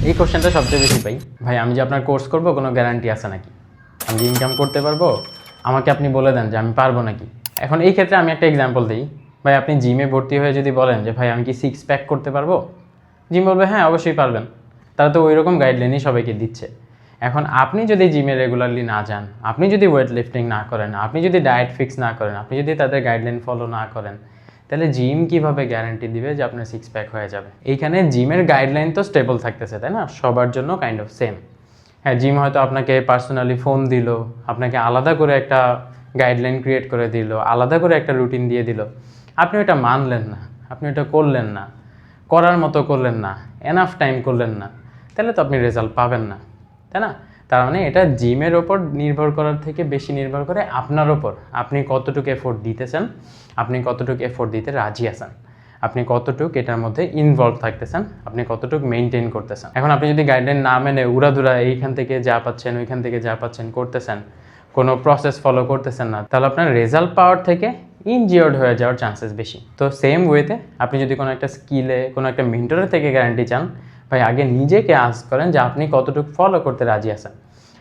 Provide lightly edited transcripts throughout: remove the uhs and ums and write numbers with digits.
এই কোশ্চেনটা সবচেয়ে বেশি পাই, ভাই আমি যে আপনার কোর্স করব কোনো গ্যারান্টি আছে নাকি, আমি যে ইনকাম করতে পারবো, আমাকে আপনি বলে দেন যে আমি পারবো নাকি। এখন এই ক্ষেত্রে আমি একটা এক্সাম্পল দিই, ভাই আপনি জিমে ভর্তি হয়ে যদি বলেন যে ভাই আমি কি 6 প্যাক করতে পারবো, জিম বলবে হ্যাঁ অবশ্যই পারবেন, তারা তো ওই রকম গাইডলাইনই সবাইকে দিচ্ছে। এখন আপনি যদি জিমে রেগুলারলি না যান, আপনি যদি ওয়েট লিফটিং না করেন, আপনি যদি ডায়েট ফিক্স না করেন, আপনি যদি তাদের গাইডলাইন ফলো না করেন, তাহলে জিম কিভাবে গ্যারান্টি দিবে যে আপনার 6 প্যাক হয়ে যাবে। এইখানে জিমের গাইডলাইন তো স্টেবল থাকতেছে, তাই না, সবার জন্য কাইন্ড অফ সেম। হ্যাঁ, জিম হয়তো আপনাকে পার্সোনালি ফোন দিল, আপনাকে আলাদা করে একটা গাইডলাইন ক্রিয়েট করে দিল, আলাদা করে একটা রুটিন দিয়ে দিল, আপনি ওটা মানলেন না, আপনি ওটা করলেন না, করার মতো করলেন না, এনাফ টাইম করলেন না, তাহলে তো আপনি রেজাল্ট পাবেন না, তাই না। তার মানে এটা জিমের ওপর নির্ভর করার থেকে বেশি নির্ভর করে আপনার ওপর, আপনি কতটুকু এফোর্ট দিতেছেন, আপনি কতটুকু এফোর্ট দিতে রাজি আছেন, আপনি কতটুকু এটার মধ্যে ইনভলভ থাকতেছেন, আপনি কতটুকু মেনটেন করতেছেন। এখন আপনি যদি গাইডলাইন না মেনে উড়াধুরা এইখান থেকে যা পাচ্ছেন ওইখান থেকে যা পাচ্ছেন করতেছেন, কোনো প্রসেস ফলো করতেছেন না, তাহলে আপনার রেজাল্ট পাওয়ার থেকে ইনজিওর্ড হয়ে যাওয়ার চান্সেস বেশি। তো সেম ওয়েতে আপনি যদি কোনো একটা স্কিলে কোনো একটা মেন্টরের থেকে গ্যারান্টি চান, ভাই আগে নিজেকে আস্ক করেন যে আপনি কতটুকু ফলো করতে রাজি আছেন।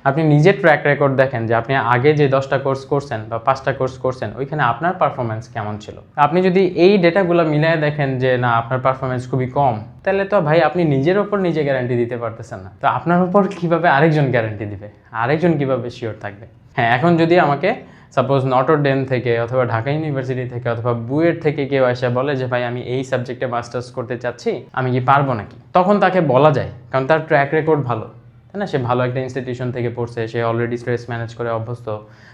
আপনি নিজের ট্র্যাক রেকর্ড দেখেন যে আপনি আগে যে 10টা কোর্স করছেন বা 5টা কোর্স করছেন, ওইখানে আপনার পারফরমেন্স কেমন ছিল। আপনি যদি এই ডেটাগুলো মিলিয়ে দেখেন যে না আপনার পারফরমেন্স খুবই কম, তাহলে তো ভাই আপনি নিজের ওপর নিজে গ্যারান্টি দিতে পারতেছেন না, তো আপনার উপর কীভাবে আরেকজন গ্যারান্টি দিবে, আরেকজন কীভাবে শিওর থাকবে। হ্যাঁ, এখন যদি আমাকে সাপোজ নটর ডেম থেকে অথবা ঢাকা ইউনিভার্সিটি থেকে অথবা বুয়েট থেকে কেউ এসে বলে যে ভাই আমি এই সাবজেক্টে মাস্টার্স করতে চাচ্ছি, আমি কি পারবো নাকি, তখন তাকে বলা যায়, কারণ তার ট্র্যাক রেকর্ড ভালো, তাই না, সে ভালো একটা ইনস্টিটিউশন থেকে পড়ছে, সে অলরেডি স্ট্রেস ম্যানেজ করে অভ্যস্ত,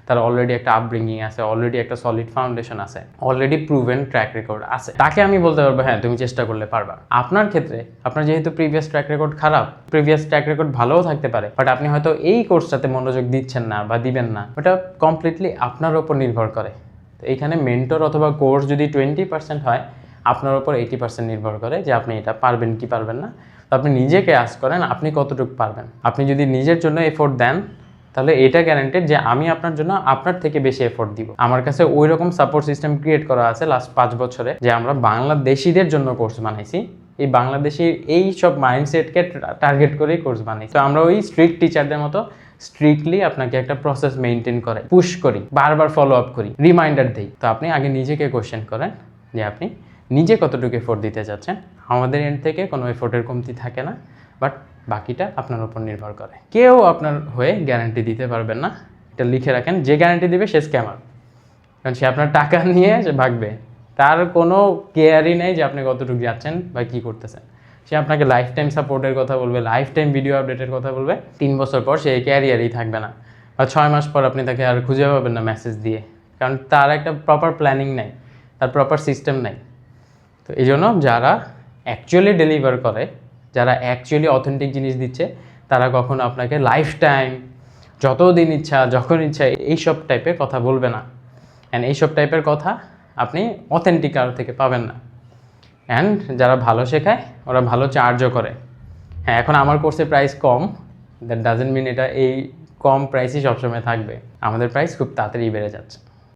তার অলরেডি একটা আপব্রিঙ্গিং আছে, অলরেডি একটা সলিড ফাউন্ডেশন আছে, অলরেডি প্রুভেন ট্র্যাক রেকর্ড আছে, তাকে আমি বলতে পারবো হ্যাঁ তুমি চেষ্টা করলে পারবা। আপনার ক্ষেত্রে আপনার যেহেতু প্রিভিয়াস ট্র্যাক রেকর্ড খারাপ, প্রিভিয়াস ট্র্যাক রেকর্ড ভালোও থাকতে পারে, বাট আপনি হয়তো এই কোর্সটাতে মনোযোগ দিচ্ছেন না বা দিবেন না, ওটা কমপ্লিটলি আপনার ওপর নির্ভর করে। তো এইখানে মেন্টর অথবা কোর্স যদি 20% হয়, আপনার ওপর 80% নির্ভর করে যে আপনি এটা পারবেন কি পারবেন না। তো আপনি নিজেকে আস্ক করেন আপনি কতটুকু পারবেন। আপনি যদি নিজের জন্য এফোর্ট দেন, তাহলে এটা গ্যারান্টেড যে আমি আপনার জন্য আপনার থেকে বেশি এফোর্ট দিব। আমার কাছে ওই রকম সাপোর্ট সিস্টেম ক্রিয়েট করা আছে লাস্ট 5 বছরে, যে আমরা বাংলাদেশিদের জন্য কোর্স বানাইছি, এই বাংলাদেশি এই সব মাইন্ডসেটকে টার্গেট করেই কোর্স বানাইছি। তো আমরা ওই স্ট্রিক্ট টিচারদের মতো স্ট্রিক্টলি আপনাকে একটা প্রসেস মেনটেন করে পুশ করি, বারবার ফলো আপ করি, রিমাইন্ডার দিই। তো আপনি আগে নিজেকে কোশ্চেন করেন যে আপনি নিজে কতটুকু এফোর্ট দিতে যাচ্ছেন। আমাদের এন্ড থেকে কোনো এফোর্টের কমতি থাকে না, বাট বাকিটা আপনার উপর নির্ভর করে। কেউ আপনার হয়ে গ্যারান্টি দিতে পারবেন না, এটা লিখে রাখেন। যে গ্যারান্টি দিবে সে স্ক্যামার, কারণ সে আপনার টাকা নিয়ে সে ভাগবে, তার কোনো কেয়ারই নেই যে আপনি কতটুকু যাচ্ছেন বা কী করতেছেন। সে আপনাকে লাইফ টাইম সাপোর্টের কথা বলবে, লাইফ টাইম ভিডিও আপডেটের কথা বলবে, 3 বছর পর সে ক্যারিয়ারই থাকবে না, বা 6 মাস পর আপনি তাকে আর খুঁজে পাবেন না মেসেজ দিয়ে, কারণ তার একটা প্রপার প্ল্যানিং নেই, তার প্রপার সিস্টেম নেই। তো এই জন্য যারা অ্যাকচুয়ালি ডেলিভার করে, যারা অ্যাকচুয়ালি অথেন্টিক জিনিস দিচ্ছে, তারা কখনো আপনাকে লাইফ টাইম, যতদিন ইচ্ছা, যখন ইচ্ছা এইসব টাইপের কথা বলবে না। অ্যান্ড এইসব টাইপের কথা আপনি অথেন্টিক কারো থেকে পাবেন না। অ্যান্ড যারা ভালো শেখায় ওরা ভালো চার্জও করে। হ্যাঁ, এখন আমার কোর্সের প্রাইস কম, দ্যাট ডাজেন্ট মিন এটা এই কম প্রাইসই সবসময় থাকবে। আমাদের প্রাইস খুব তাড়াতাড়ি বেড়ে যাচ্ছে।